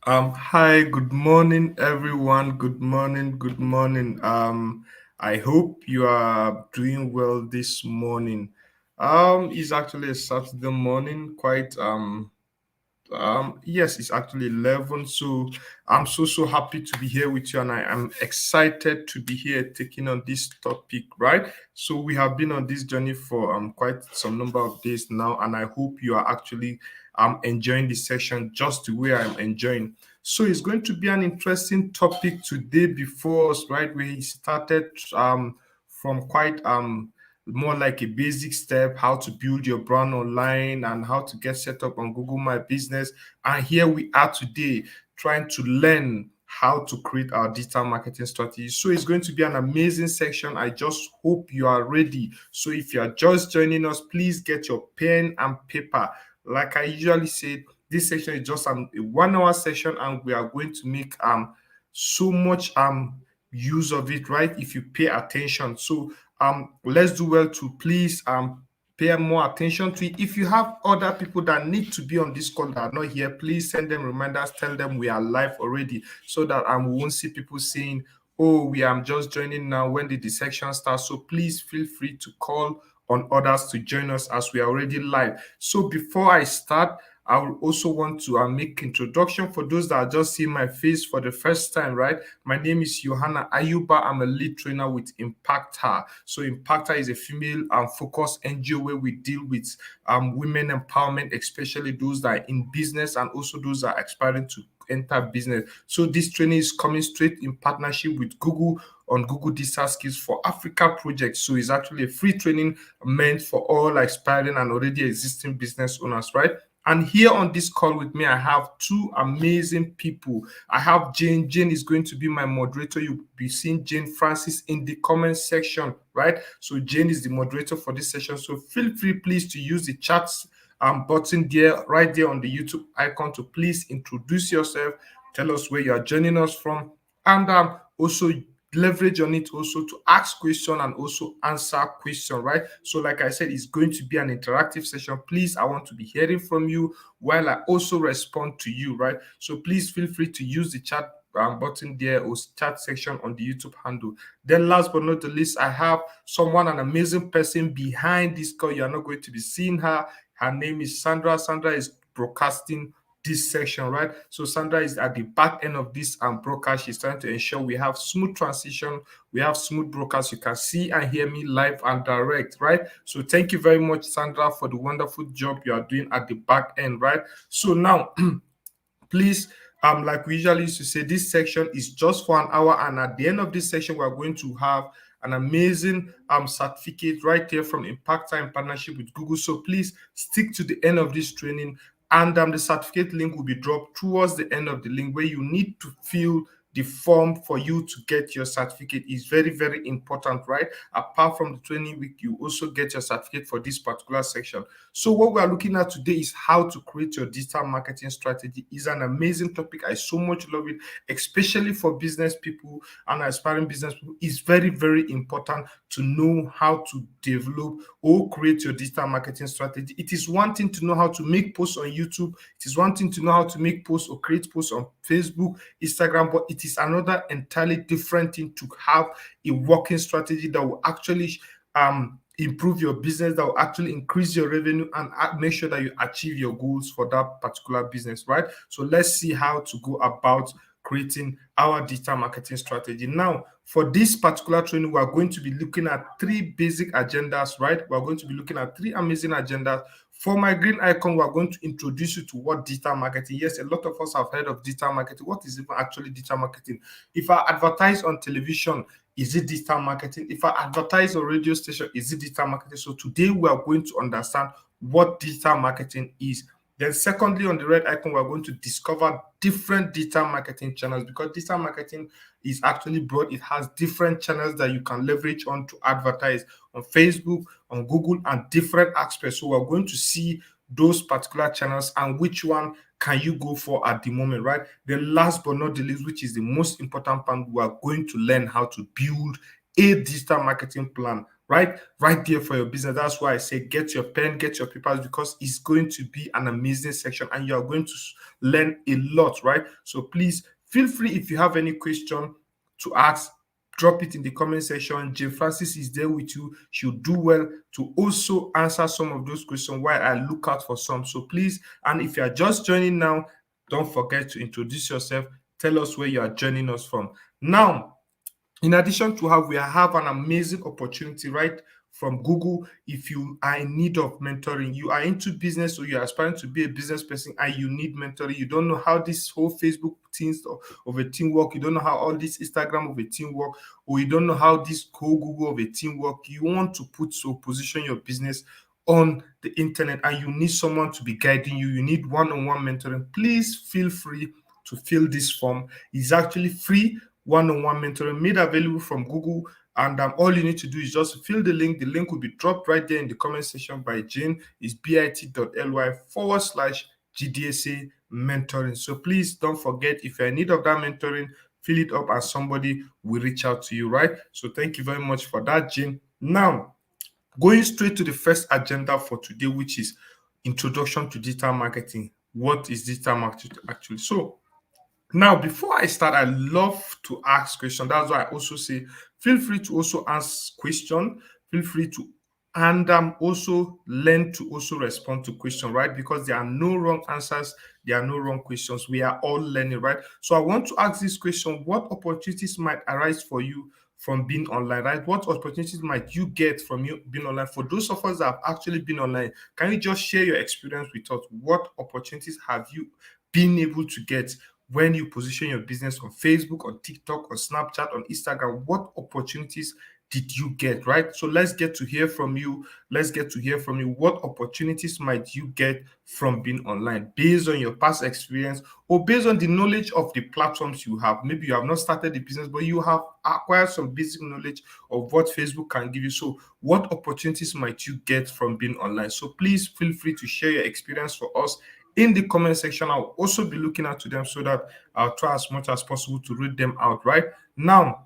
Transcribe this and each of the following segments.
Hi, good morning, everyone. Good morning, good morning. I hope you are doing well this morning. It's actually a Saturday morning, quite yes, it's actually 11. So I'm so happy to be here with you, and I am excited to be here taking on this topic, right? So we have been on this journey for quite some number of days now, and I hope you are actually enjoying this session just the way I'm enjoying. So it's going to be an interesting topic today before us, right? We started from quite more like a basic step, how to build your brand online and how to get set up on Google My Business. And here we are today trying to learn how to create our digital marketing strategy. So it's going to be an amazing section. I just hope you are ready. So if you are just joining us, please get your pen and paper. Like I usually say, this section is just a 1 hour session, and we are going to make so much use of it, right? If you pay attention. So let's do well to please pay more attention to it. If you have other people that need to be on this call that are not here, please send them reminders, tell them we are live already, so that we won't see people saying, oh, we are just joining now, when did the section start? So please feel free to call on others to join us as we are already live. So before I start, I will also want to make introduction for those that are just seeing my face for the first time, right? My name is Johanna Ayuba. I'm a lead trainer with Impacta. So Impacta is a female focused NGO where we deal with women empowerment, especially those that are in business and also those that are aspiring to enter business. So this training is coming straight in partnership with Google on Google Digital Skills for Africa project. So it's actually a free training meant for all aspiring and already existing business owners, right? And here on this call with me, I have two amazing people. I have Jane. Jane is going to be my moderator. You'll be seeing Jane Francis in the comment section, right? So Jane is the moderator for this session. So feel free, please, to use the chat button there, right there on the YouTube icon, to please introduce yourself, tell us where you are joining us from, and also leverage on it also to ask question and also answer question, right? So like I said, it's going to be an interactive session. Please, I want to be hearing from you while I also respond to you, right? So please feel free to use the chat button there or chat section on the YouTube handle. Then last but not the least, I have someone, an amazing person behind this call. You're not going to be seeing her. Her name is Sandra. Sandra is broadcasting this section, right? So Sandra is at the back end of this broadcast. She's trying to ensure we have smooth transition, we have smooth broadcast. You can see and hear me live and direct, right? So thank you very much, Sandra, for the wonderful job you are doing at the back end, right? So now please, like we usually used to say, this section is just for an hour, and at the end of this section, we're going to have an amazing certificate right here from Impacta in partnership with Google. So please stick to the end of this training, and the certificate link will be dropped towards the end of the link, where you need to fill the form for you to get your certificate. Is very, very important, right? Apart from the training week, you also get your certificate for this particular section. So what we are looking at today is how to create your digital marketing strategy. Is an amazing topic. I so much love it, especially for business people and aspiring business people. It's very, very important to know how to develop or create your digital marketing strategy. It is one thing to know how to make posts on YouTube. It is one thing to know how to make posts or create posts on Facebook, Instagram, but it is another entirely different thing to have a working strategy that will actually improve your business, that will actually increase your revenue and make sure that you achieve your goals for that particular business, right? So let's see how to go about creating our digital marketing strategy. Now, for this particular training, we're going to be looking at three basic agendas, right? We're going to be looking at three amazing agendas. For my green icon, we're going to introduce you to what digital marketing. Yes, a lot of us have heard of digital marketing. What is even actually digital marketing? If I advertise on television, is it digital marketing? If I advertise on radio station, is it digital marketing? So today we are going to understand what digital marketing is. Then secondly, on the red icon, we're going to discover different digital marketing channels, because digital marketing is actually broad. It has different channels that you can leverage on to advertise on Facebook, on Google, and different aspects. So we're going to see those particular channels and which one can you go for at the moment, right? Then last but not the least, which is the most important part, we are going to learn how to build a digital marketing plan right there for your business. That's why I say get your pen, get your papers, because it's going to be an amazing section and you are going to learn a lot, right? So please feel free, if you have any question to ask, drop it in the comment section. Jane Francis is there with you. She'll do well to also answer some of those questions while I look out for some. So please, and if you are just joining now, don't forget to introduce yourself. Tell us where you are joining us from. Now, in addition to how we have an amazing opportunity right from Google. If you are in need of mentoring, you are into business or you're aspiring to be a business person and you need mentoring, you don't know how this whole Facebook things of a team work, you don't know how all this Instagram of a team work, or you don't know how this whole Google of a team work, you want to position your business on the internet and you need someone to be guiding you, you need one-on-one mentoring, please feel free to fill this form. It's actually free one-on-one mentoring made available from Google. And all you need to do is just fill the link. The link will be dropped right there in the comment section by Jane. It's bit.ly/GDSA mentoring. So please don't forget, if you're in need of that mentoring, fill it up and somebody will reach out to you, right? So thank you very much for that, Jane. Now, going straight to the first agenda for today, which is introduction to digital marketing. What is digital marketing actually? So now, before I start, I love to ask questions. That's why I also say, feel free to also ask questions. Feel free to, and also learn to also respond to questions, right? Because there are no wrong answers. There are no wrong questions. We are all learning, right? So I want to ask this question: what opportunities might arise for you from being online, right? What opportunities might you get from you being online? For those of us that have actually been online, can you just share your experience with us? What opportunities have you been able to get when you position your business on Facebook, on TikTok, on Snapchat, on Instagram? What opportunities did you get, right? So let's get to hear from you. Let's get to hear from you. What opportunities might you get from being online based on your past experience or based on the knowledge of the platforms you have? Maybe you have not started the business, but you have acquired some basic knowledge of what Facebook can give you. So what opportunities might you get from being online? So please feel free to share your experience for us in the comment section. I'll also be looking at them so that I'll try as much as possible to read them out, right? Now,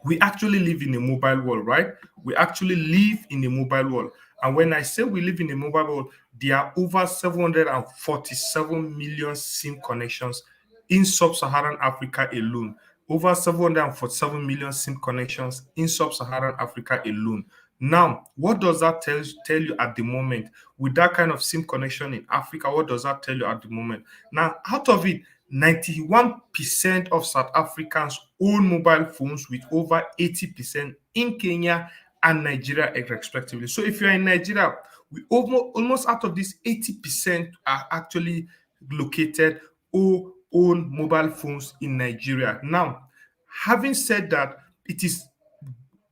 we actually live in a mobile world, right? We actually live in a mobile world. And when I say we live in a mobile world, there are over 747 million SIM connections in sub-Saharan Africa alone. Over 747 million SIM connections in sub-Saharan Africa alone. Now, what does that tell you at the moment? With that kind of SIM connection in Africa, what does that tell you at the moment? Now, out of it, 91% of South Africans own mobile phones, with over 80% in Kenya and Nigeria, respectively. So if you're in Nigeria, we almost out of this 80% are actually located or own mobile phones in Nigeria. Now, having said that, it is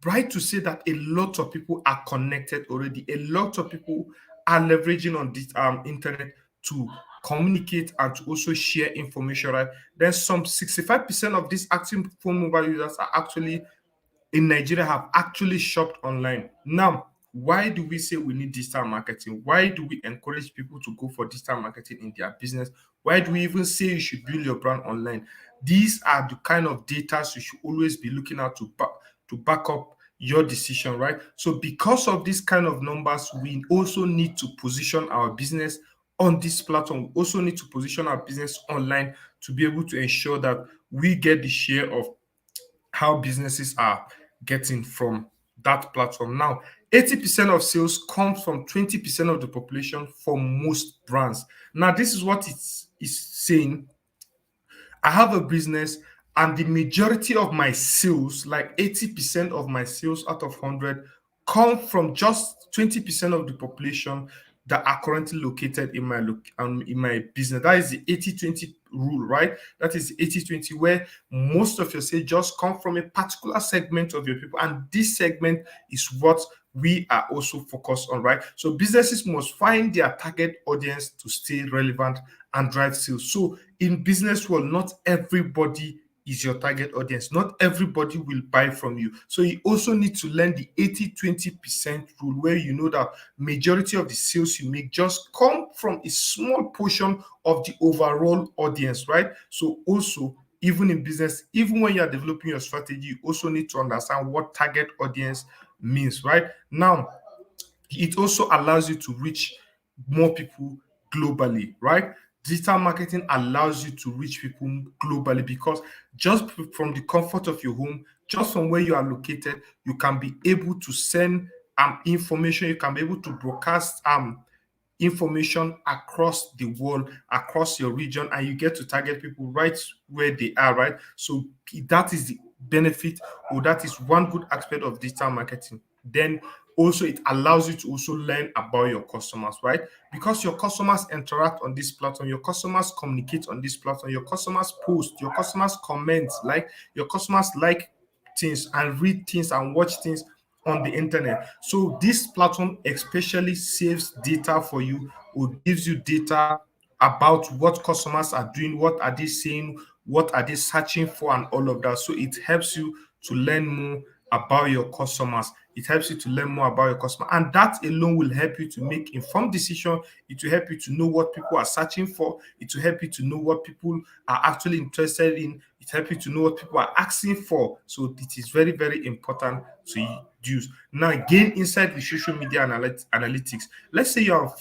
right to say that a lot of people are connected already. A lot of people are leveraging on this internet to communicate and to also share information, right? Then some 65% of these active phone mobile users are actually in Nigeria have actually shopped online. Now, why do we say we need digital marketing? Why do we encourage people to go for digital marketing in their business? Why do we even say you should build your brand online? These are the kind of data you should always be looking at to back up your decision, right? So because of this kind of numbers, we also need to position our business on this platform. We also need to position our business online to be able to ensure that we get the share of how businesses are getting from that platform. Now, 80% of sales comes from 20% of the population for most brands. Now, this is what it's saying. I have a business and the majority of my sales, like 80% of my sales out of 100, come from just 20% of the population that are currently located in my business. That is the 80-20 rule, right? That is 80-20, where most of your sales just come from a particular segment of your people. And this segment is what we are also focused on, right? So businesses must find their target audience to stay relevant and drive sales. So in business world, not everybody is your target audience. Not everybody will buy from you. So you also need to learn the 80-20% rule, where you know that majority of the sales you make just come from a small portion of the overall audience, right? So also, even in business, even when you're developing your strategy, you also need to understand what target audience means, right? Now, it also allows you to reach more people globally, right? Digital marketing allows you to reach people globally because just from the comfort of your home, just from where you are located, you can be able to send information, you can be able to broadcast information across the world, across your region, and you get to target people right where they are, right? So that is the benefit, or that is one good aspect of digital marketing. Then also it allows you to also learn about your customers, right? Because your customers interact on this platform, your customers communicate on this platform, your customers post, your customers comment, like your customers like things and read things and watch things on the internet. So this platform especially saves data for you, or gives you data about what customers are doing, what are they saying, what are they searching for, and all of that. So it helps you to learn more about your customers. It helps you to learn more about your customer, and that alone will help you to make informed decision. It will help you to know what people are searching for. It will help you to know what people are actually interested in. It helps you to know what people are asking for. So it is very, very important to use. Now, gain insight with social media analytics. Let's say you're on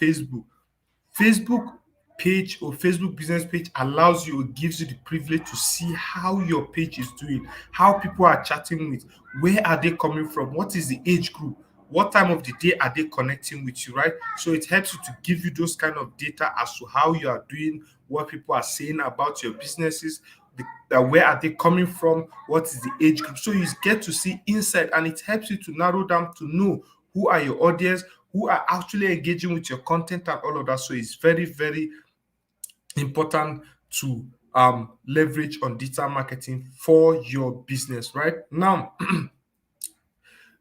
Facebook page or Facebook business page allows you, or gives you the privilege to see how your page is doing, how people are chatting with, where are they coming from, what is the age group, what time of the day are they connecting with you, right? So it helps you to give you those kind of data as to how you are doing, what people are saying about your businesses, where are they coming from, what is the age group. So you get to see insight, and it helps you to narrow down to know who are your audience, who are actually engaging with your content and all of that. So it's very, very important to leverage on digital marketing for your business, right? Now,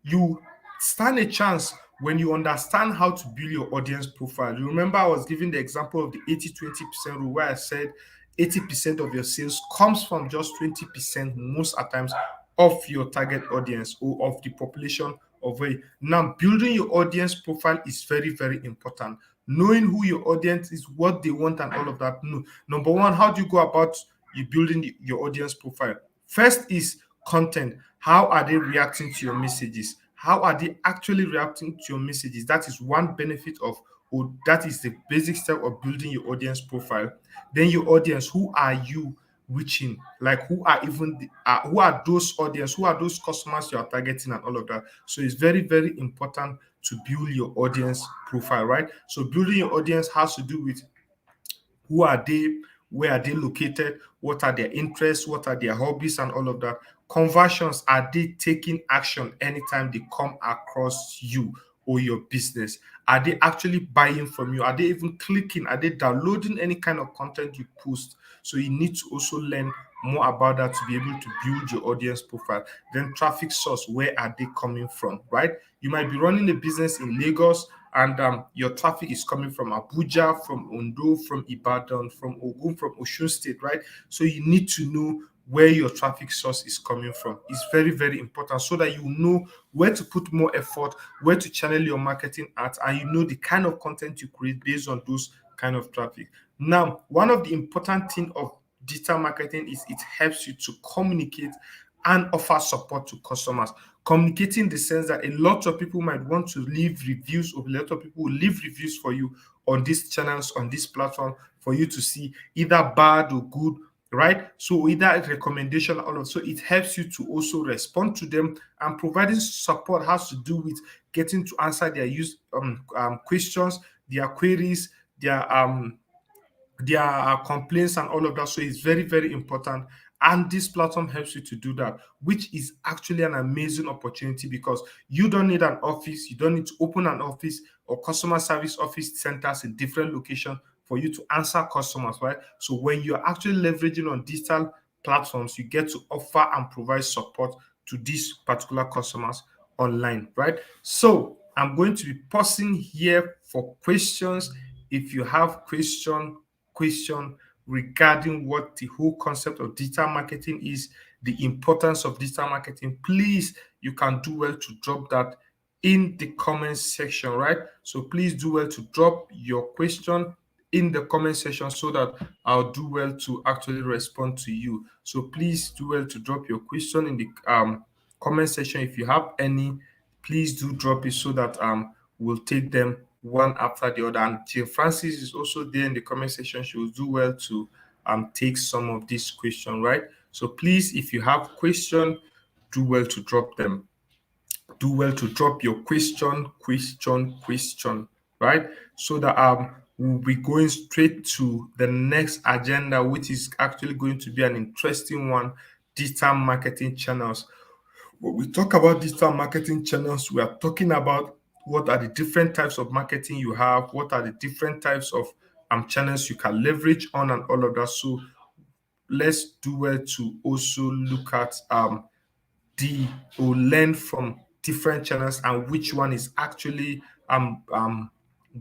you stand a chance when you understand how to build your audience profile. You remember I was giving the example of the 80-20% rule, where I said 80% of your sales comes from just 20% most at times of your target audience, or of the population of where. Now, building your audience profile is very, very important. Knowing who your audience is, what they want, and all of that. No. Number one, how do you go about you building your audience profile? First is content. How are they reacting to your messages? How are they actually reacting to your messages? That is one benefit of, or that is the basic step of building your audience profile. Then your audience, who are you reaching? Like, who are even who are those audience? Who are those customers you are targeting, and all of that? So it's very, very important to build your audience profile, right? So building your audience has to do with who are they, where are they located, what are their interests, what are their hobbies, and all of that. Conversions, are they taking action anytime they come across you or your business? Are they actually buying from you? Are they even clicking? Are they downloading any kind of content you post? So you need to also learn more about that to be able to build your audience profile. Then traffic source, where are they coming from, right? You might be running a business in Lagos, and your traffic is coming from Abuja, from Ondo, from Ibadan, from Ogun, from Osun State, right? So you need to know where your traffic source is coming from. It's very, very important, so that you know where to put more effort, where to channel your marketing at, and you know the kind of content you create based on those kind of traffic. Now, one of the important things of digital marketing is it helps you to communicate and offer support to customers. Communicating in the sense that a lot of people might want to leave reviews, or a lot of people will leave reviews for you on these channels, on this platform, for you to see either bad or good, right? So either a recommendation, all of. So it helps you to also respond to them, and providing support has to do with getting to answer their questions, their queries, their complaints, and all of that. So it's very, very important. And this platform helps you to do that, which is actually an amazing opportunity, because you don't need an office, you don't need to open an office or customer service office centers in different locations for you to answer customers, right? So when you're actually leveraging on digital platforms, you get to offer and provide support to these particular customers online, right? So I'm going to be pausing here for questions. If you have question regarding what the whole concept of digital marketing is, the importance of digital marketing, please, you can do well to drop that in the comment section, right? So please do well to drop your question in the comment section, so that I'll do well to actually respond to you. So please do well to drop your question in the comment section if you have any. please do drop it so that we'll take them one after the other. And Jill Francis is also there in the comment section. She will do well to take some of these questions, right? So please, if you have question, do well to drop them. Do well to drop your question, right? So that we'll be going straight to the next agenda, which is actually going to be an interesting one: digital marketing channels. When we talk about digital marketing channels, we are talking about what are the different types of marketing you have, what are the different types of channels you can leverage on, and all of that. So let's do well to also look at the or learn from different channels and which one is actually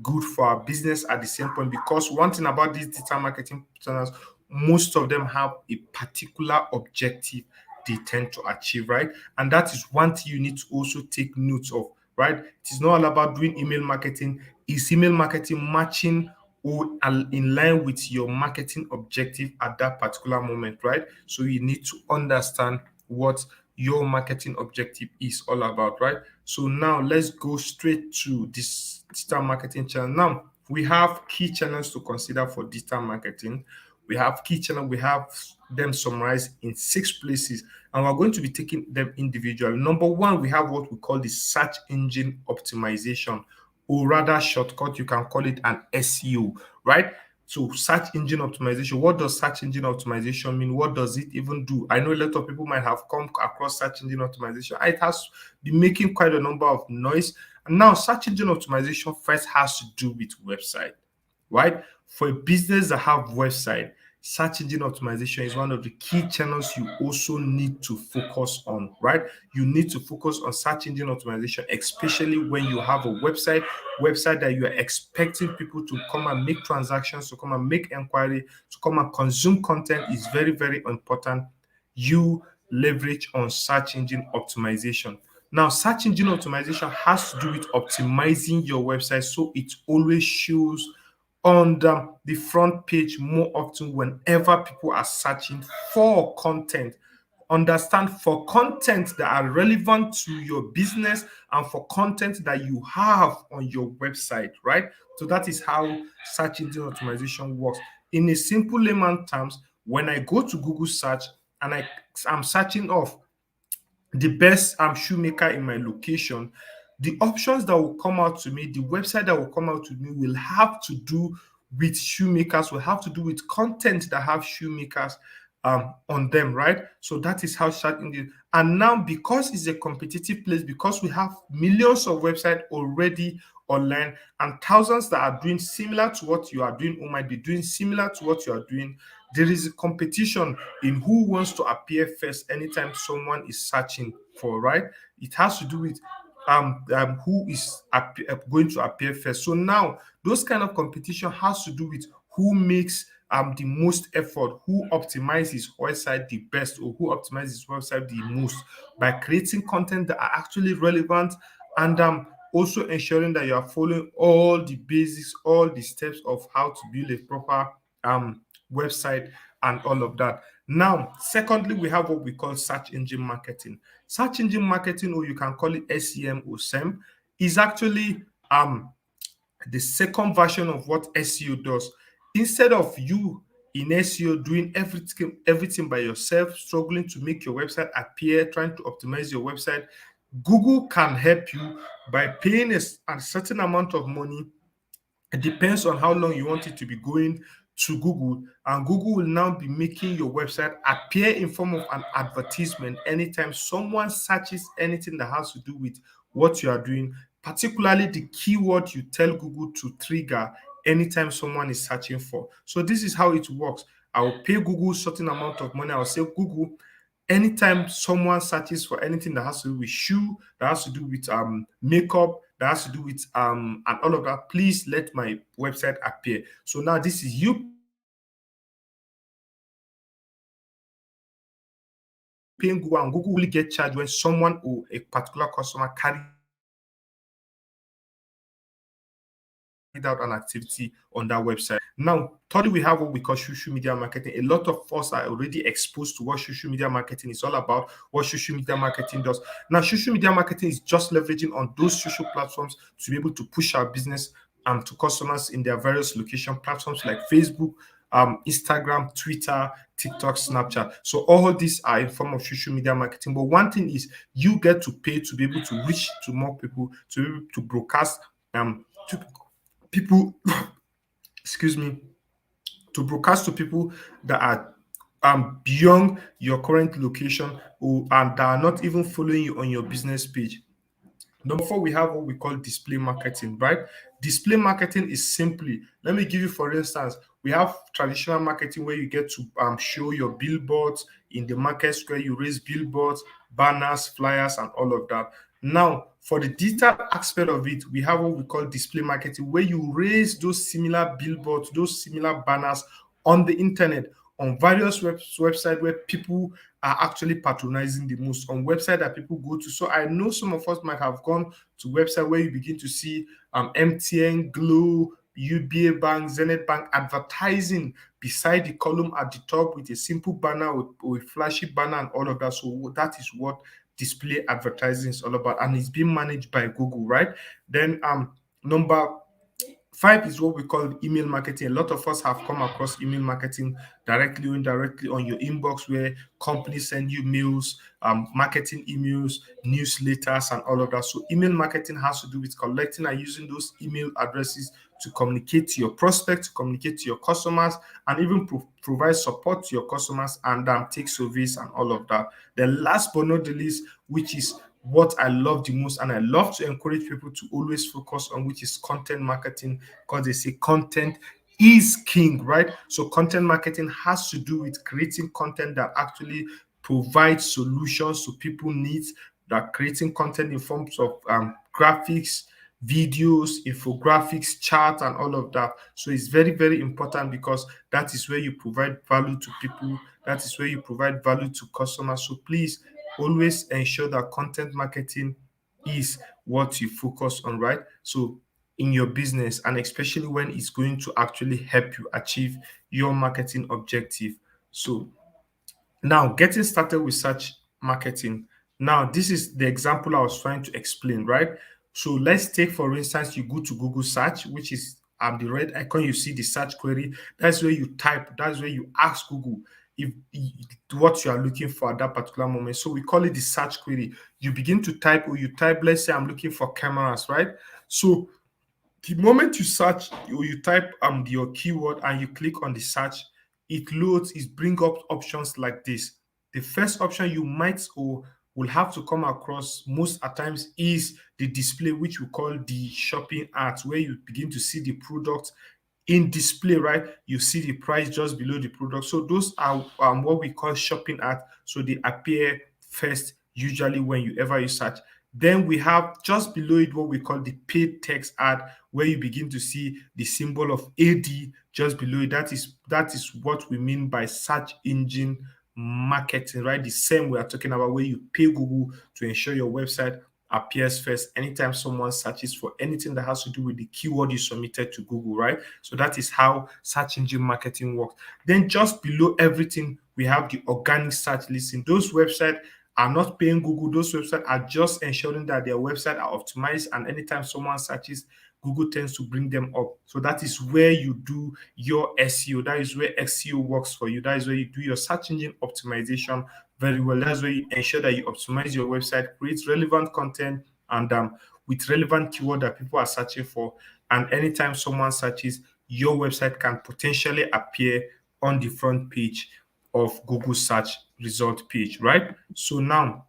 good for our business at the same point. Because one thing about these digital marketing channels, most of them have a particular objective they tend to achieve, right? And that is one thing you need to also take note of, right? It is not all about doing email marketing. Is email marketing matching or in line with your marketing objective at that particular moment, right? So you need to understand what your marketing objective is all about, right? So now let's go straight to this digital marketing channel. Now we have key channels to consider for digital marketing. We have key channels, we have them summarized in 6 places, and we're going to be taking them individually. Number one, we have what we call the search engine optimization, or rather shortcut, you can call it an SEO, right? So search engine optimization. What does search engine optimization mean? What does it even do? I know a lot of people might have come across search engine optimization. It has been making quite a number of noise. And now search engine optimization first has to do with website, right? For a business that have website, search engine optimization is one of the key channels you also need to focus on, right? You need to focus on search engine optimization, especially when you have a website that you are expecting people to come and make transactions, to come and make inquiry, to come and consume content. Is very, very important. You leverage on search engine optimization. Now, search engine optimization has to do with optimizing your website so it always shows on the front page more often whenever people are searching for content. Understand, for content that are relevant to your business and for content that you have on your website, right? So that is how search engine optimization works. In a simple layman terms, when I go to Google search and I'm searching off the best shoemaker in my location, the options that will come out to me, the website that will come out to me will have to do with shoemakers, will have to do with content that have shoemakers on them, right? So that is how search engine. And now, because it's a competitive place, because we have millions of websites already online and thousands that are doing similar to what you are doing or might be doing similar to what you are doing, there is a competition in who wants to appear first anytime someone is searching for, right? It has to do with who is going to appear first. So now those kind of competition has to do with who makes the most effort, who optimizes website the best, or who optimizes website the most by creating content that are actually relevant, and also ensuring that you are following all the basics, all the steps of how to build a proper website and all of that. Now, secondly, we have what we call search engine marketing. Search engine marketing, or you can call it SEM or SEM, is actually the second version of what SEO does. Instead of you in SEO doing everything by yourself, struggling to make your website appear, trying to optimize your website, Google can help you by paying a certain amount of money. It depends on how long you want it to be going to Google, and Google will now be making your website appear in form of an advertisement anytime someone searches anything that has to do with what you are doing, particularly the keyword you tell Google to trigger anytime someone is searching for. So this is how it works. I will pay Google a certain amount of money. I'll say, Google, anytime someone searches for anything that has to do with shoe, that has to do with makeup, that has to do with and all of that, please let my website appear. So now this is you paying Google, and Google will get charged when someone or a particular customer carry out an activity on that website. Now, thirdly, we have what we call social media marketing. A lot of us are already exposed to what social media marketing is all about, what social media marketing does. Now, social media marketing is just leveraging on those social platforms to be able to push our business to customers in their various location platforms like Facebook, Instagram, Twitter, TikTok, Snapchat. So all these are in form of social media marketing. But one thing is you get to pay to be able to reach to more people, to be able to broadcast to people, excuse me, to broadcast to people that are beyond your current location and that are not even following you on your business page. Number four, we have what we call display marketing, right? Display marketing is simply, let me give you, for instance, we have traditional marketing where you get to show your billboards in the market square, you raise billboards, banners, flyers, and all of that. Now, for the digital aspect of it, we have what we call display marketing, where you raise those similar billboards, those similar banners on the internet, on various websites where people are actually patronizing the most, on website that people go to. So I know some of us might have gone to website where you begin to see MTN, Glo, UBA Bank, Zenith Bank advertising beside the column at the top with a simple banner or a flashy banner and all of that. So that is what display advertising is all about, and it's being managed by Google, right? Then number five is what we call email marketing. A lot of us have come across email marketing directly or indirectly on your inbox, where companies send you mails, marketing emails, newsletters, and all of that. So email marketing has to do with collecting and using those email addresses to communicate to your prospects, to communicate to your customers, and even provide support to your customers and take surveys and all of that. The last but not the least, which is what I love the most, and I love to encourage people to always focus on, which is content marketing, because they say content is king, right? So content marketing has to do with creating content that actually provides solutions to people needs, that creating content in forms of graphics, videos, infographics, charts, and all of that. So it's very, very important, because that is where you provide value to people, that is where you provide value to customers. So please always ensure that content marketing is what you focus on, right? So in your business, and especially when it's going to actually help you achieve your marketing objective. So now, getting started with search marketing. Now, this is the example I was trying to explain, right? So let's take, for instance, you go to Google search, which is the red icon, you see the search query. That's where you type, that's where you ask Google if what you are looking for at that particular moment. So we call it the search query. You begin to type, or you type, let's say I'm looking for cameras, right? So the moment you search or you type your keyword and you click on the search, it loads, it bring up options like this. The first option you might or will have to come across most at times is the display, which we call the shopping ads, where you begin to see the product in display, right? You see the price just below the product. So those are what we call shopping ads. So they appear first usually when you ever you search. Then we have just below it what we call the paid text ad, where you begin to see the symbol of AD just below it. That is what we mean by search engine marketing, right? The same we are talking about, where you pay Google to ensure your website appears first anytime someone searches for anything that has to do with the keyword you submitted to Google, right? So that is how search engine marketing works. Then just below everything, we have the organic search listing. Those websites are not paying Google. Those websites are just ensuring that their website are optimized, and anytime someone searches, Google tends to bring them up. So that is where you do your SEO. That is where SEO works for you. That is where you do your search engine optimization very well. That's where you ensure that you optimize your website, create relevant content, and with relevant keyword that people are searching for. And anytime someone searches, your website can potentially appear on the front page of Google search result page, right? So now,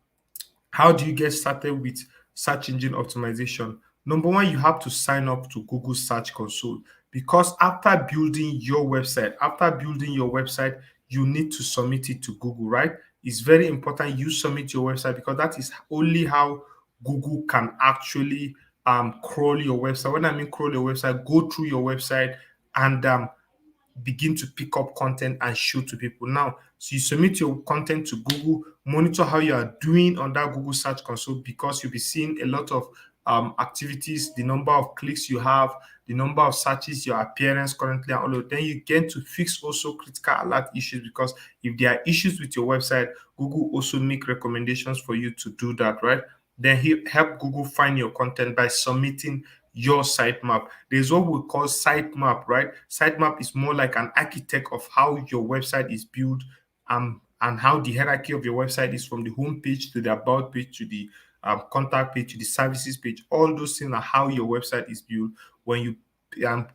how do you get started with search engine optimization? Number one, you have to sign up to Google Search Console, because after building your website, you need to submit it to Google, right? It's very important you submit your website, because that is only how Google can actually crawl your website. When I mean crawl your website, go through your website and begin to pick up content and show to people. Now, so you submit your content to Google, monitor how you are doing on that Google Search Console, because you'll be seeing a lot of activities, the number of clicks you have, the number of searches, your appearance currently, and all of. Then you get to fix also critical alert issues, because if there are issues with your website, Google also make recommendations for you to do that, right? Then he help Google find your content by submitting your sitemap. There's what we call sitemap, right? Sitemap is more like an architect of how your website is built, and how the hierarchy of your website is, from the home page to the about page to the contact page to the services page. All those things are how your website is built. When you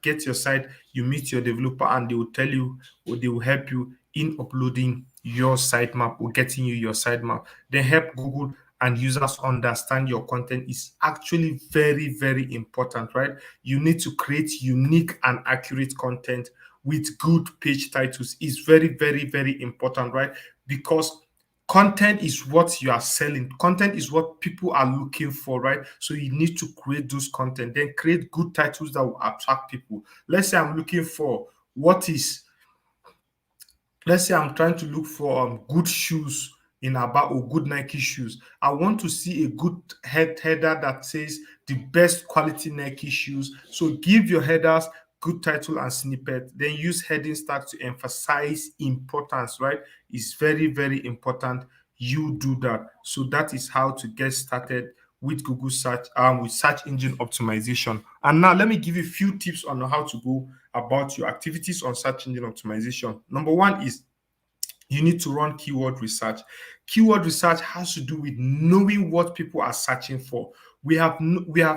get your site, you meet your developer, and they will tell you, or they will help you in uploading your sitemap or getting you your sitemap. They help Google and users understand your content is actually very, very important, right? You need to create unique and accurate content with good page titles. Is very, very, very important, right? Because content is what you are selling. Content is what people are looking for, right? So you need to create those content, then create good titles that will attract people. Let's say I'm looking for what is let's say I'm trying to look for good shoes in about, or good Nike shoes. I want to see a good header that says the best quality Nike shoes. So give your headers good title and snippet. Then use heading tags to emphasize importance, right? It's very, very important you do that. So that is how to get started with Google search, with search engine optimization. And now let me give you a few tips on how to go about your activities on search engine optimization. Number one is you need to run keyword research. Keyword research has to do with knowing what people are searching for. We have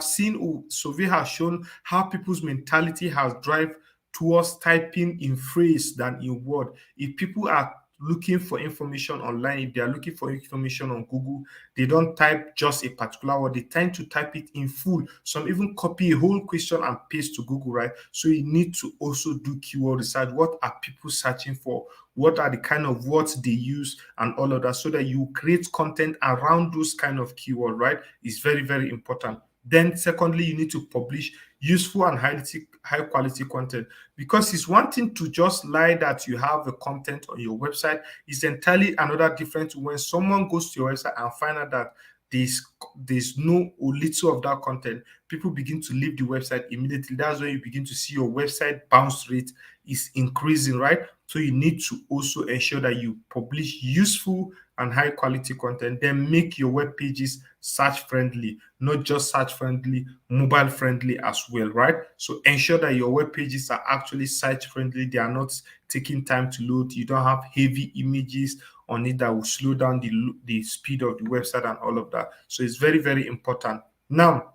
seen, survey has shown how people's mentality has drive towards typing in phrase than in word. If people are looking for information online, if they are looking for information on Google, they don't type just a particular word. They tend to type it in full. Some even copy a whole question and paste to Google, right? So you need to also do keyword research. What are people searching for? What are the kind of words they use and all of that, so that you create content around those kind of keyword, right? It's very, very important. Then secondly, you need to publish useful and high quality content, because it's one thing to just lie that you have the content on your website. It's entirely another different when someone goes to your website and find out that there's no or little of that content. People begin to leave the website immediately. That's when you begin to see your website bounce rate is increasing, right? So you need to also ensure that you publish useful and high quality content. Then make your web pages search friendly, not just search friendly, mobile friendly as well, right? So ensure that your web pages are actually search friendly. They are not taking time to load. You don't have heavy images on it that will slow down the speed of the website and all of that. So it's very, very important. Now,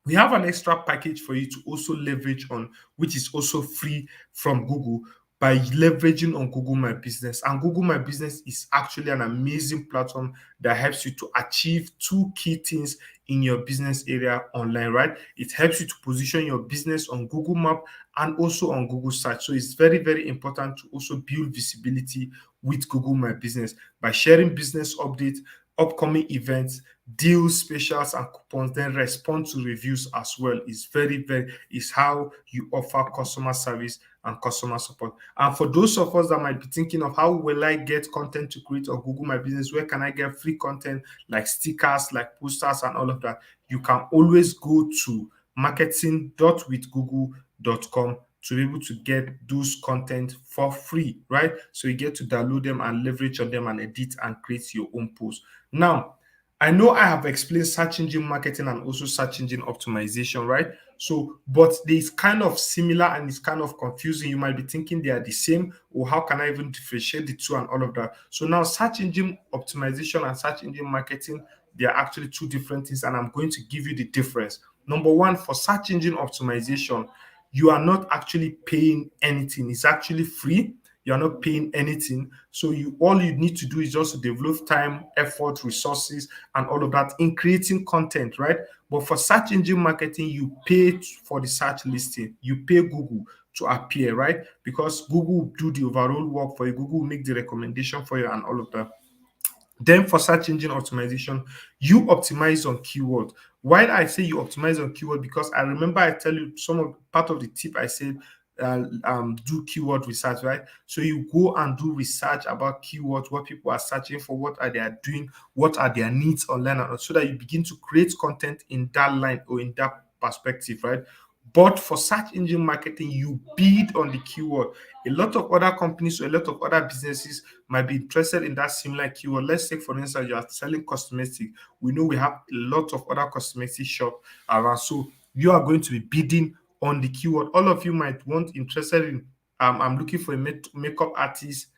we have an extra package for you to also leverage on, which is also free from Google, by leveraging on Google My Business. And Google My Business is actually an amazing platform that helps you to achieve two key things in your business area online, right? It helps you to position your business on Google Map and also on Google Search. So it's very, very important to also build visibility with Google My Business by sharing business updates, upcoming events, deals, specials, and coupons. Then respond to reviews as well. Is very, very is how you offer customer service and customer support. And for those of us that might be thinking of how will I get content to create on Google My Business, where can I get free content like stickers, like posters, and all of that, you can always go to marketing.withgoogle.com to be able to get those content for free, right? So you get to download them and leverage on them and edit and create your own post. Now, I know I have explained search engine marketing and also search engine optimization, right? So, but it's kind of similar and it's kind of confusing. You might be thinking they are the same, or how can I even differentiate the two and all of that? So now search engine optimization and search engine marketing, they are actually two different things, and I'm going to give you the difference. Number one, for search engine optimization, you are not actually paying anything. It's actually free. You're not paying anything. So all you need to do is just to develop time, effort, resources, and all of that in creating content, right? But for search engine marketing, you pay for the search listing. You pay Google to appear, right? Because Google will do the overall work for you. Google will make the recommendation for you and all of that. Then for search engine optimization, you optimize on keyword. Why I say you optimize on keyword, because I remember I tell you some of part of the tip I said, do keyword research, right? So you go and do research about keywords, what people are searching for, what are they doing, what are their needs online, so that you begin to create content in that line or in that perspective, right? But for search engine marketing, you bid on the keyword. A lot of other companies or a lot of other businesses might be interested in that similar keyword. Let's say, for instance, you are selling cosmetic. We know we have a lot of other cosmetic shops around. So you are going to be bidding on the keyword. All of you might want interested in, I'm looking for a makeup artist.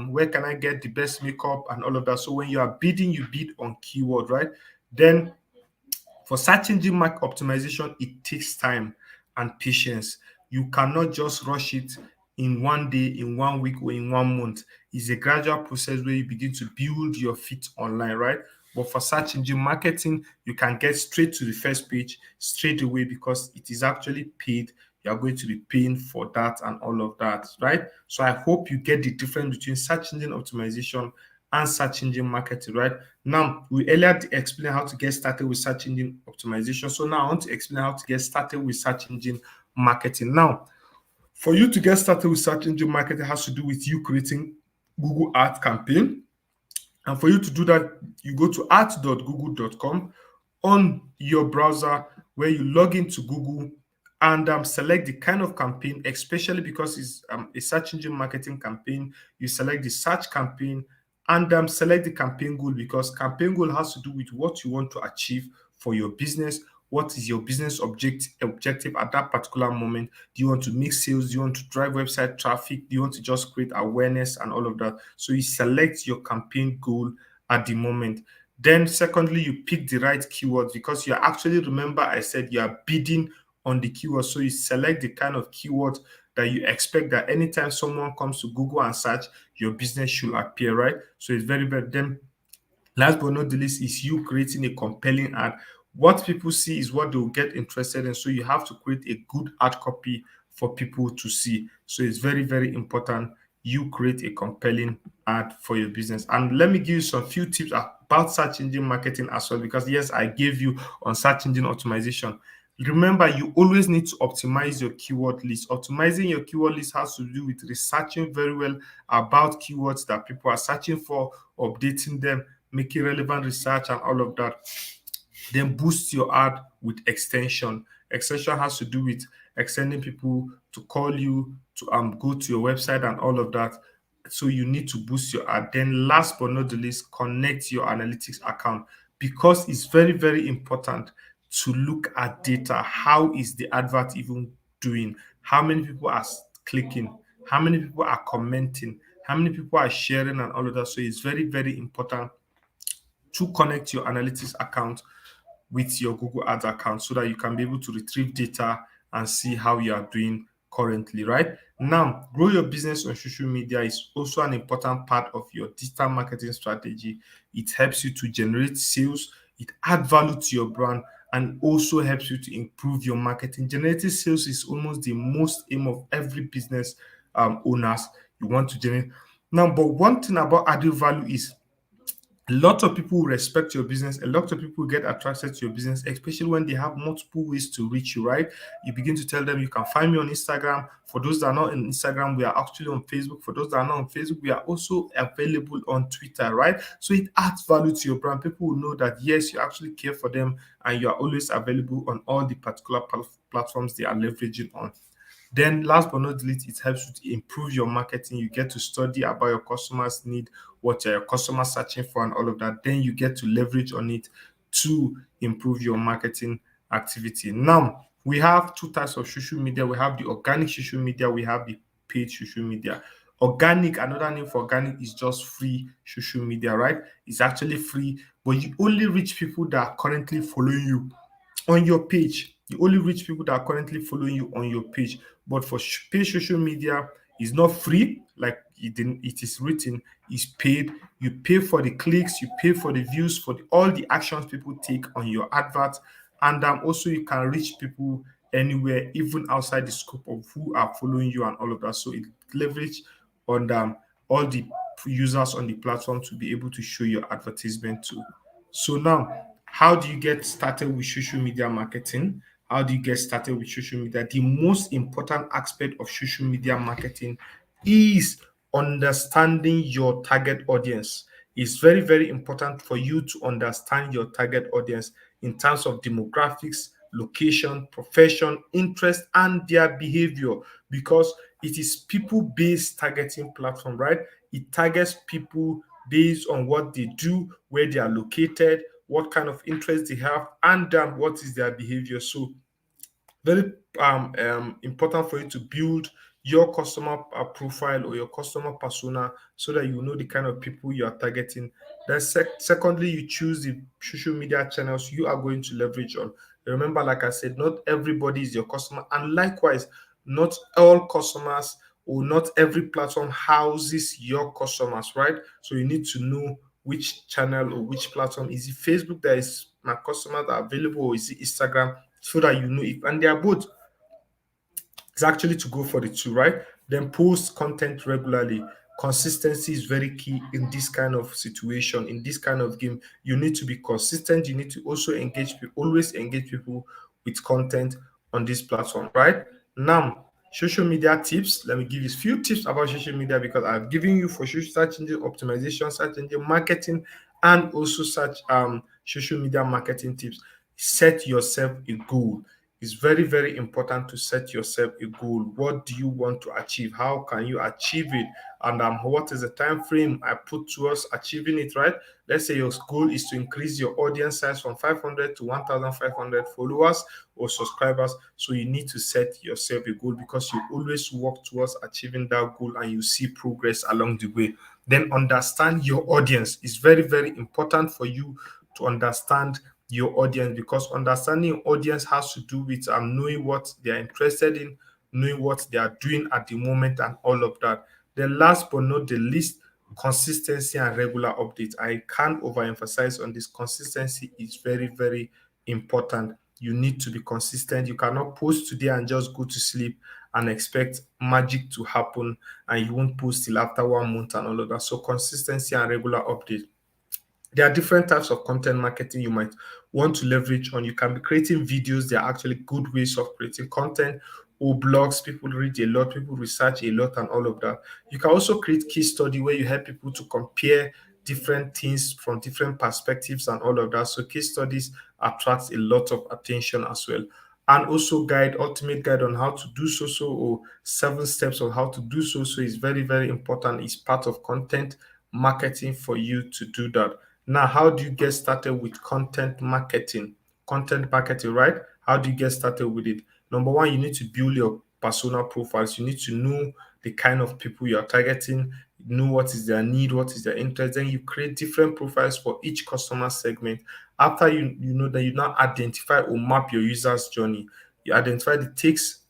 Where can I get the best makeup and all of that? So when you are bidding, you bid on keyword, right? Then for search engine optimization, it takes time and patience. You cannot just rush it in one day, in 1 week, or in 1 month. It's a gradual process where you begin to build your feet online, right? But for search engine marketing, you can get straight to the first page straight away because it is actually paid. You are going to be paying for that and all of that, right? So I hope you get the difference between search engine optimization and search engine marketing, right? Now, we earlier explained how to get started with search engine optimization. So now I want to explain how to get started with search engine marketing. Now, for you to get started with search engine marketing has to do with you creating Google Ads campaign. And for you to do that, you go to ads.google.com on your browser where you log into Google and select the kind of campaign, especially because it's a search engine marketing campaign. You select the search campaign and select the campaign goal because campaign goal has to do with what you want to achieve for your business. What is your business objective at that particular moment? Do you want to make sales? Do you want to drive website traffic? Do you want to just create awareness and all of that? So you select your campaign goal at the moment. Then secondly, you pick the right keywords because you actually, remember I said you are bidding on the keywords. So you select the kind of keywords that you expect that anytime someone comes to Google and search, your business should appear, right? So it's very, very, then last but not the least is you creating a compelling ad. What people see is what they'll get interested in. So you have to create a good ad copy for people to see. So it's very, very important you create a compelling ad for your business. And let me give you some few tips about search engine marketing as well, because yes, I gave you on search engine optimization. Remember, you always need to optimize your keyword list. Optimizing your keyword list has to do with researching very well about keywords that people are searching for, updating them, making relevant research and all of that. Then boost your ad with extension. Extension has to do with extending people to call you, to go to your website and all of that. So you need to boost your ad. Then last but not the least, connect your analytics account because it's very, very important to look at data. How is the advert even doing? How many people are clicking? How many people are commenting? How many people are sharing and all of that? So it's very, very important to connect your analytics account with your Google Ads account so that you can be able to retrieve data and see how you are doing currently, right? Now, grow your business on social media is also an important part of your digital marketing strategy. It helps you to generate sales, it adds value to your brand, and also helps you to improve your marketing. Generating sales is almost the most aim of every business owners. You want to generate. Now, but one thing about adding value is a lot of people respect your business. A lot of people get attracted to your business, especially when they have multiple ways to reach you, right? You begin to tell them you can find me on Instagram. For those that are not on Instagram, we are actually on Facebook. For those that are not on Facebook, we are also available on Twitter, right? So it adds value to your brand. People will know that, yes, you actually care for them and you are always available on all the particular platforms they are leveraging on. Then last but not least, it helps you to improve your marketing. You get to study about your customers' need, what are your customers searching for, and all of that. Then you get to leverage on it to improve your marketing activity. Now, we have two types of social media. We have the organic social media, we have the paid social media. Organic, another name for organic is just free social media, right? It's actually free, but you only reach people that are currently following you on your page. You only reach people that are currently following you on your page. But for paid social media, it's not free like it is written. It's paid. You pay for the clicks, you pay for the views, for all the actions people take on your advert, and also you can reach people anywhere, even outside the scope of who are following you and all of that. So it leverage on all the users on the platform to be able to show your advertisement to. So now, how do you get started with social media marketing? How do you get started with social media? The most important aspect of social media marketing is understanding your target audience. It's very, very important for you to understand your target audience in terms of demographics, location, profession, interest, and their behavior, because it is people-based targeting platform, right? It targets people based on what they do, where they are located, what kind of interest they have, and what is their behavior. So very important for you to build your customer profile or your customer persona, so that you know the kind of people you are targeting. Then secondly, you choose the social media channels you are going to leverage on. Remember, like I said, not everybody is your customer, and likewise, not all customers or not every platform houses your customers, right? So you need to know which channel or which platform. Is it Facebook that is my customers are available, or is it Instagram, so that you know if, and they are both, is actually to go for the two, right? Then post content regularly. Consistency is very key in this kind of situation, in this kind of game. You need to be consistent. You need to also engage people, always engage people with content on this platform, right? Now, social media tips. Let me give you a few tips about social media, because I've given you for search engine optimization, search engine marketing, and also such social media marketing tips. Set yourself a goal. It's very, very important to set yourself a goal. What do you want to achieve? How can you achieve it? And what is the time frame I put towards achieving it, right? Let's say your goal is to increase your audience size from 500 to 1,500 followers or subscribers. So you need to set yourself a goal, because you always work towards achieving that goal and you see progress along the way. Then understand your audience. It's very, very important for you to understand your audience, because understanding your audience has to do with knowing what they are interested in, knowing what they are doing at the moment, and all of that. Then last but not the least, consistency and regular updates. I can't overemphasize on this. Consistency is very, very important. You need to be consistent. You cannot post today and just go to sleep and expect magic to happen, and you won't post till after 1 month and all of that. So consistency and regular update. There are different types of content marketing you might want to leverage on. You can be creating videos. They are actually good ways of creating content, or blogs. People read a lot, people research a lot, and all of that. You can also create case study where you help people to compare different things from different perspectives and all of that. So case studies attracts a lot of attention as well. And also ultimate guide on how to do so, or 7 steps on how to do so is very, very important. It's part of content marketing for you to do that. Now, how do you get started with content marketing? Content marketing, right? How do you get started with it? Number one, you need to build your persona profiles. You need to know the kind of people you are targeting, know what is their need, what is their interest. Then you create different profiles for each customer segment. After you know that, you now identify or map your user's journey. You identify the takes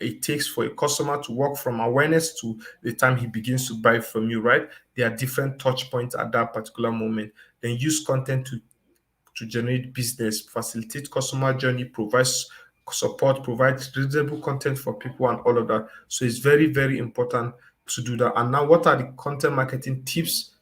it takes for a customer to walk from awareness to the time he begins to buy from you, right? There are different touch points at that particular moment. Then use content to generate business, facilitate customer journey, provide support, provide readable content for people, and all of that. So it's very, very important to do that. And now, what are the content marketing tips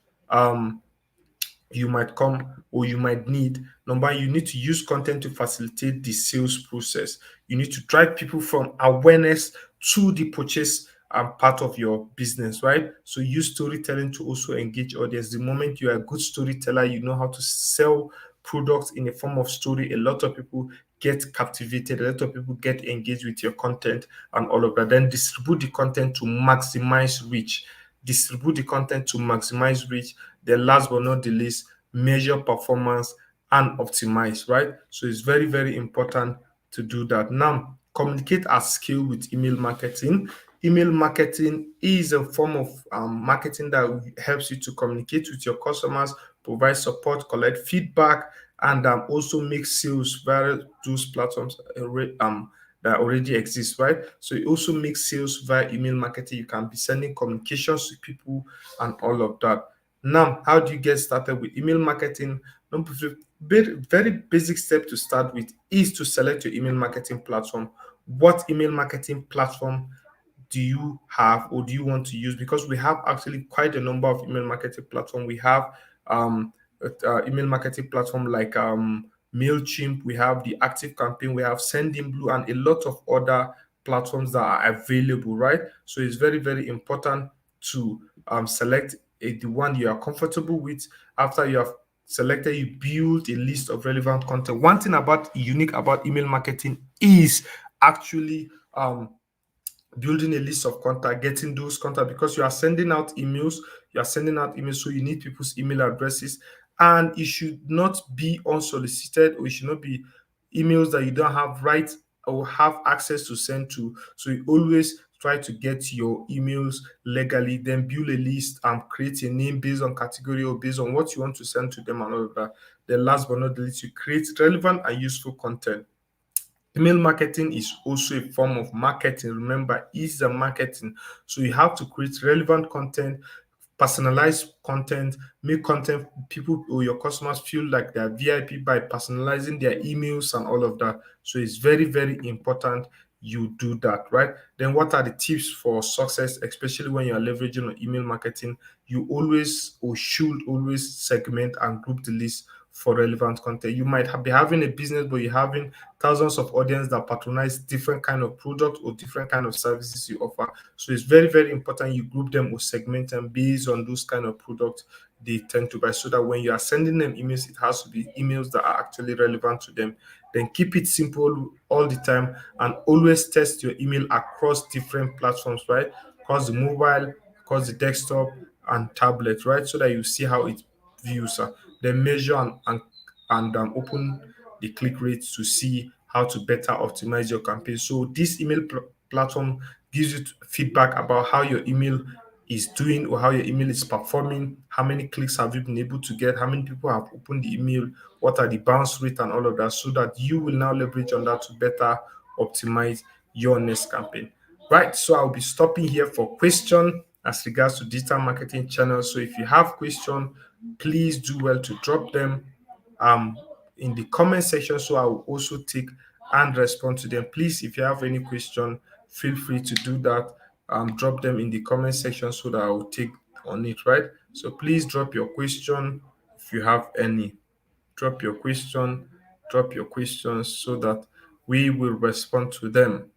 you might come or you might need? Number one, you need to use content to facilitate the sales process. You need to drive people from awareness to the purchase part of your business, right? So use storytelling to also engage audience. The moment you are a good storyteller, you know how to sell products in a form of story. A lot of people get captivated, a lot of people get engaged with your content and all of that. Then distribute the content to maximize reach. Distribute the content to maximize reach. Then last but not the least, measure performance and optimize, right? So it's very, very important to do that. Now, communicate at scale with email marketing. Email marketing is a form of marketing that helps you to communicate with your customers, provide support, collect feedback, and also make sales via those platforms that already exist, right? So it also makes sales via email marketing. You can be sending communications to people and all of that. Now, how do you get started with email marketing? Number very basic step to start with is to select your email marketing platform. What email marketing platform do you have or do you want to use? Because we have actually quite a number of email marketing platform. We have email marketing platform like MailChimp, we have the Active Campaign, we have Sendinblue, and a lot of other platforms that are available, right? So it's very, very important to select the one you are comfortable with. After you have selected, you build a list of relevant content. One thing about unique about email marketing is actually building a list of contact, getting those contacts, because you are sending out emails. So you need people's email addresses, and it should not be unsolicited, or it should not be emails that you don't have right or have access to send to. So you always try to get your emails legally, then build a list and create a name based on category or based on what you want to send to them and all of that. Then last but not least, you create relevant and useful content. Email marketing is also a form of marketing. Remember, it's a marketing. So you have to create relevant content, personalized content, make content people or your customers feel like they're VIP by personalizing their emails and all of that. So it's very, very important you do that, right? Then what are the tips for success, especially when you're leveraging on email marketing? You always or should always segment and group the list for relevant content. You might be having a business, but you're having thousands of audience that patronize different kind of product or different kind of services you offer. So it's very, very important you group them or segment them based on those kind of products they tend to buy, so that when you are sending them emails, it has to be emails that are actually relevant to them. Then keep it simple all the time, and always test your email across different platforms, right? Across the mobile, across the desktop and tablet, right? So that you see how it views. Then measure and open the click rates to see how to better optimize your campaign. So this email platform gives you feedback about how your email is doing or how your email is performing, how many clicks have you been able to get, how many people have opened the email, what are the bounce rate and all of that, so that you will now leverage on that to better optimize your next campaign. Right, so I'll be stopping here for question as regards to digital marketing channels. So if you have question, please do well to drop them um in the comment section, so I will also take and respond to them. Please, if you have any question, feel free to do that. Drop them in the comment section so that I will take on it, right? So please drop your question if you have any. Drop your question, drop your questions so that we will respond to them.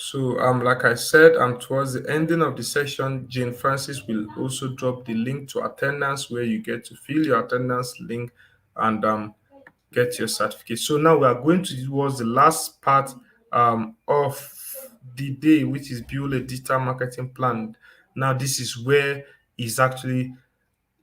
So, like I said, towards the ending of the session, Jane Francis will also drop the link to attendance, where you get to fill your attendance link and get your certificate. So now we are going towards the last part of the day, which is build a digital marketing plan. Now, this is where is actually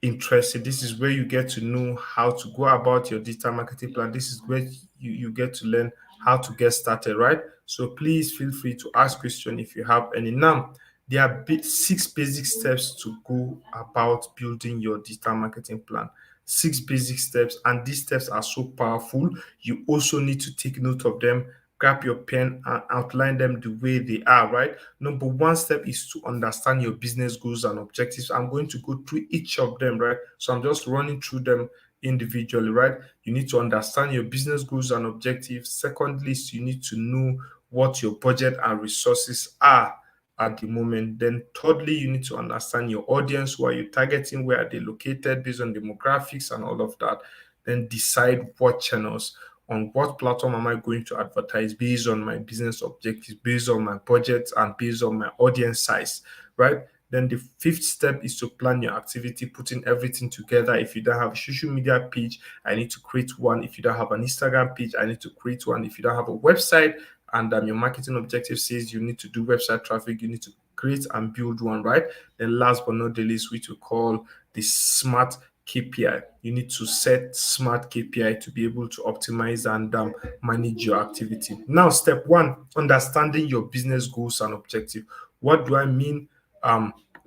interested. This is where you get to know how to go about your digital marketing plan. This is where you get to learn how to get started, right? So please feel free to ask questions if you have any. Now, there are 6 basic steps to go about building your digital marketing plan. 6 basic steps, and these steps are so powerful. You also need to take note of them, grab your pen and outline them the way they are, right? Number one step is to understand your business goals and objectives. I'm going to go through each of them, right? So I'm just running through them individually, right? You need to understand your business goals and objectives. Secondly, you need to know what your budget and resources are at the moment. Then thirdly, you need to understand your audience, who are you targeting, where are they located based on demographics and all of that. Then decide what channels, on what platform am I going to advertise based on my business objectives, based on my budget, and based on my audience size, right? Then the fifth step is to plan your activity, putting everything together. If you don't have a social media page, I need to create one. If you don't have an Instagram page, I need to create one. If you don't have a website and your marketing objective says you need to do website traffic, you need to create and build one, right? Then last but not the least, which we call the smart KPI. You need to set smart KPI to be able to optimize and manage your activity. Now, step one, understanding your business goals and objectives. What do I mean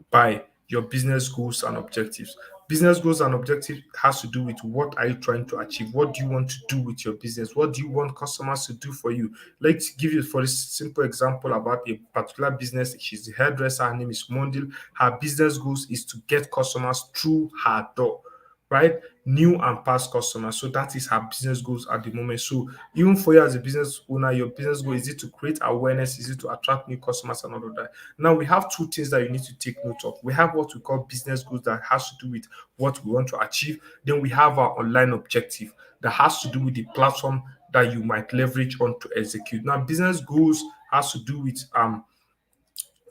by your business goals and objectives? Business goals and objectives has to do with what are you trying to achieve? What do you want to do with your business? What do you want customers to do for you? Let's give you for a simple example about a particular business. She's a hairdresser. Her name is Mondil. Her business goals is to get customers through her door, right? New and past customers. So that is her business goals at the moment. So even for you as a business owner, your business goal, is it to create awareness? Is it to attract new customers and all of that? Now we have two things that you need to take note of. We have what we call business goals that has to do with what we want to achieve. Then we have our online objective that has to do with the platform that you might leverage on to execute. Now business goals has to do with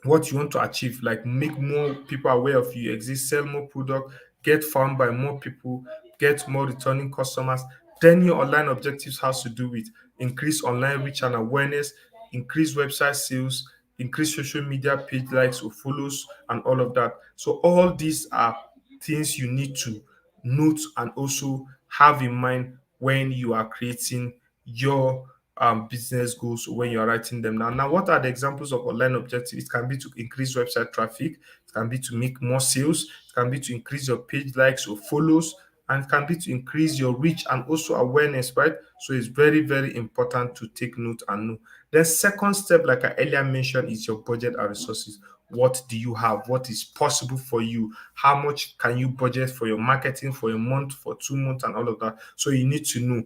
what you want to achieve, like make more people aware of you exist, sell more product, get found by more people, get more returning customers. Then your online objectives has to do with increase online reach and awareness, increase website sales, increase social media page likes or follows, and all of that. So all these are things you need to note and also have in mind when you are creating your business goals, when you're writing them down. Now, what are the examples of online objectives? It can be to increase website traffic, it can be to make more sales, it can be to increase your page likes or follows, and it can be to increase your reach and also awareness, right? So it's very, very important to take note and know. The second step, like I earlier mentioned, is your budget and resources. What do you have? What is possible for you? How much can you budget for your marketing for a month, for 2 months, and all of that? So you need to know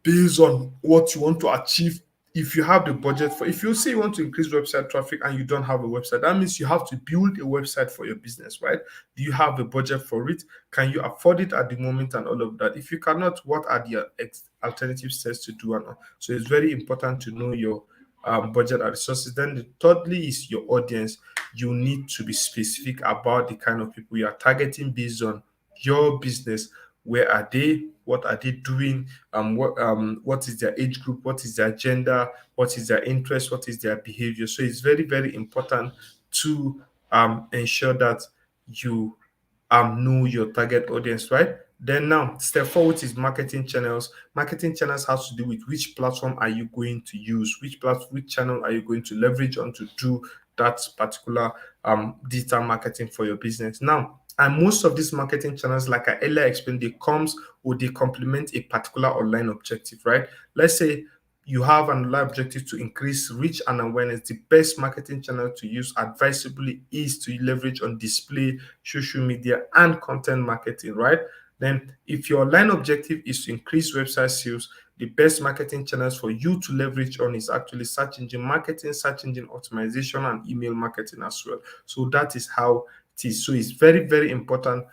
based on what you want to achieve. If you have the budget for, if you say you want to increase website traffic and you don't have a website, that means you have to build a website for your business, right? Do you have a budget for it? Can you afford it at the moment, and all of that? If you cannot, what are the alternative steps to do and all? So it's very important to know your budget and resources. Then thirdly is your audience. You need to be specific about the kind of people you are targeting based on your business. Where are they? What are they doing? What is their age group? What is their gender? What is their interest? What is their behavior? So it's very, very important to ensure that you know your target audience, right? Then now, step forward is marketing channels. Marketing channels has to do with which platform are you going to use, which channel are you going to leverage on to do that particular digital marketing for your business. Now, and most of these marketing channels, like I earlier explained, they comes or they complement a particular online objective, right? Let's say you have an online objective to increase reach and awareness. The best marketing channel to use advisably is to leverage on display, social media, and content marketing, right? Then, if your online objective is to increase website sales, the best marketing channels for you to leverage on is actually search engine marketing, search engine optimization, and email marketing as well. So that is how it is. So it's very, very important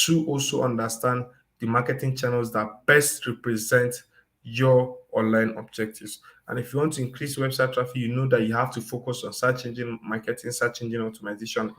to also understand the marketing channels that best represent your online objectives. And if you want to increase website traffic, you know that you have to focus on search engine marketing, search engine optimization,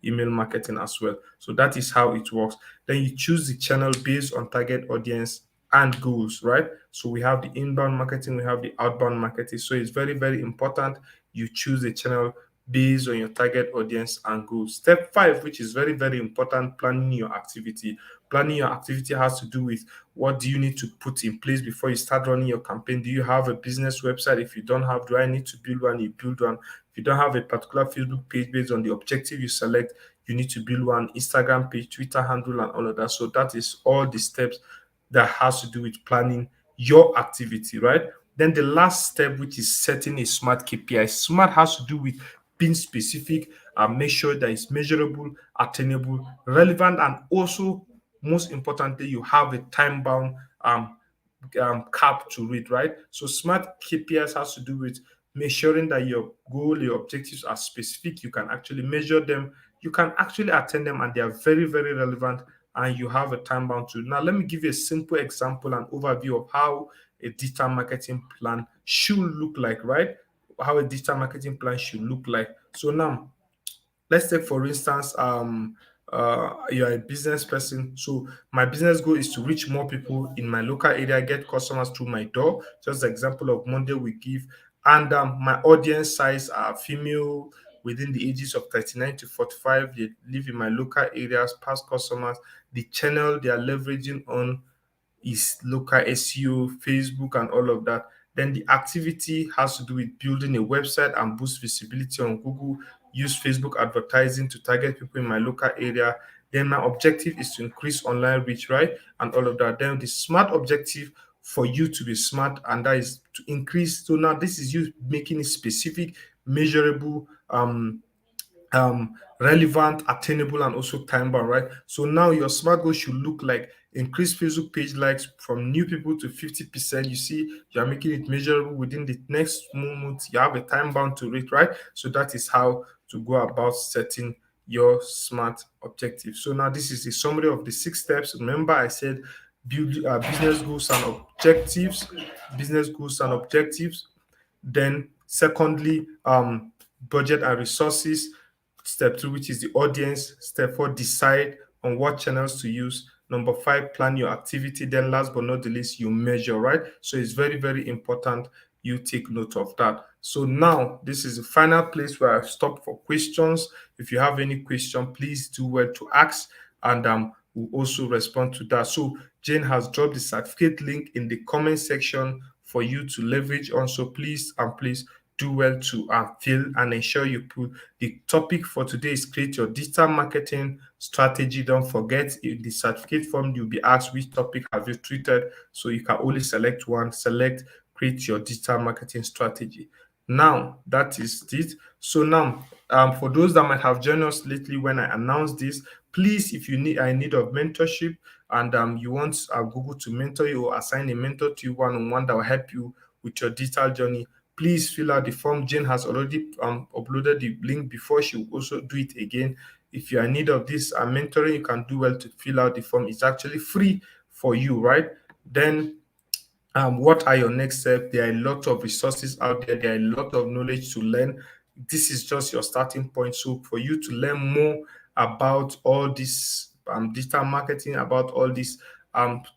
email marketing as well. So that is how it works. Then you choose the channel based on target audience and goals, right? So we have the inbound marketing, we have the outbound marketing. So it's very, very important you choose a channel based on your target audience and goals. Step 5, which is very, very important, planning your activity. Planning your activity has to do with what do you need to put in place before you start running your campaign. Do you have a business website? If you don't have, do I need to build one? You build one. If you don't have a particular Facebook page based on the objective you select, you need to build one. Instagram page, Twitter handle, and all of that. So that is all the steps that has to do with planning your activity, right? Then the last step, which is setting a smart KPI. Smart has to do with being specific and make sure that it's measurable, attainable, relevant, and also most importantly, you have a time bound cap to read, right? So smart KPIs has to do with ensuring that your goal, your objectives are specific. You can actually measure them. You can actually attain them, and they are very, very relevant. And you have a time bound to. Now, let me give you a simple example and overview of how a digital marketing plan should look like, right? How a digital marketing plan should look like. So now, let's take for instance, you're a business person. So my business goal is to reach more people in my local area, get customers through my door. Just the example of Monday we give. And my audience size are female within the ages of 39 to 45. They live in my local areas, past customers. The channel they are leveraging on is local SEO, Facebook, and all of that. Then the activity has to do with building a website and boost visibility on Google, use Facebook advertising to target people in my local area. Then my objective is to increase online reach, right? And all of that. Then the smart objective for you to be smart, and that is to increase. So now this is you making it specific, measurable, relevant, attainable, and also time bound, right? So now your smart goal should look like increase Facebook page likes from new people to 50%. You see, you are making it measurable within the next moment. You have a time bound to it, right? So that is how to go about setting your smart objective. So now this is a summary of the 6 steps. Remember, I said build business goals and objectives, business goals and objectives. Then, secondly, budget and resources. Step 2, which is the audience. Step 4, decide on what channels to use. Number 5, plan your activity. Then last but not the least, you measure, right? So it's very, very important you take note of that. So now this is the final place where I've stopped for questions. If you have any question, please do well to ask, and we'll also respond to that. So Jane has dropped the certificate link in the comment section for you to leverage on. So please and please do well to fill and ensure you put the topic for today is create your digital marketing strategy. Don't forget, in the certificate form, you'll be asked which topic have you treated. So you can only select one. Select create your digital marketing strategy. Now that is it. So now, for those that might have joined us lately when I announced this, please, if you need in need of mentorship and you want Google to mentor you or assign a mentor to you one-on-one that will help you with your digital journey, please fill out the form. Jane has already uploaded the link before. She will also do it again. If you are in need of this mentoring, you can do well to fill out the form. It's actually free for you, right? Then what are your next steps? There are a lot of resources out there. There are a lot of knowledge to learn. This is just your starting point. So for you to learn more about all this digital marketing, about all this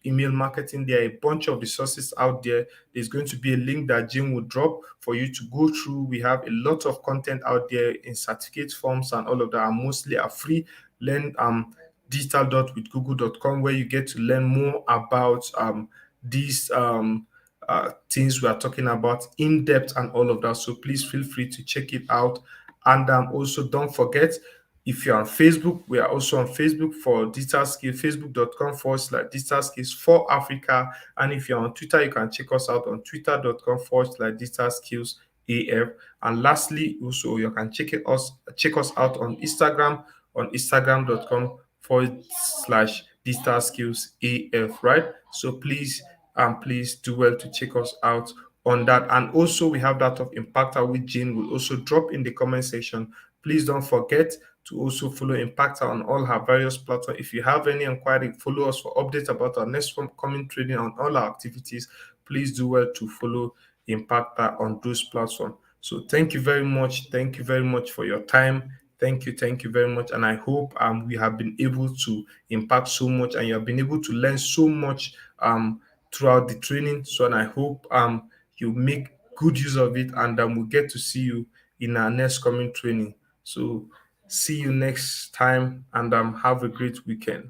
email marketing, there are a bunch of resources out there. There's going to be a link that Jim will drop for you to go through. We have a lot of content out there in certificate forms and all of that, and mostly are free. Learn digital.withgoogle.com, where you get to learn more about these things we are talking about in depth and all of that. So please feel free to check it out. And also don't forget, if you're on Facebook, we are also on Facebook for digital skills, facebook.com/digital skills for Africa. And if you're on Twitter, you can check us out on twitter.com/digital skills AF. And lastly, also you can check us out on Instagram on instagram.com/digital skills AF, right? So please do well to check us out on that. And also we have that of Impactor, which Jane will also drop in the comment section. Please don't forget to also follow Impactor on all her various platforms. If you have any inquiry, follow us for updates about our next coming training on all our activities. Please do well to follow Impactor on those platforms. So thank you very much. Thank you very much for your time. Thank you very much. And I hope we have been able to impact so much and you have been able to learn so much throughout the training. So, and I hope you make good use of it, and we'll get to see you in our next coming training. So see you next time, and have a great weekend.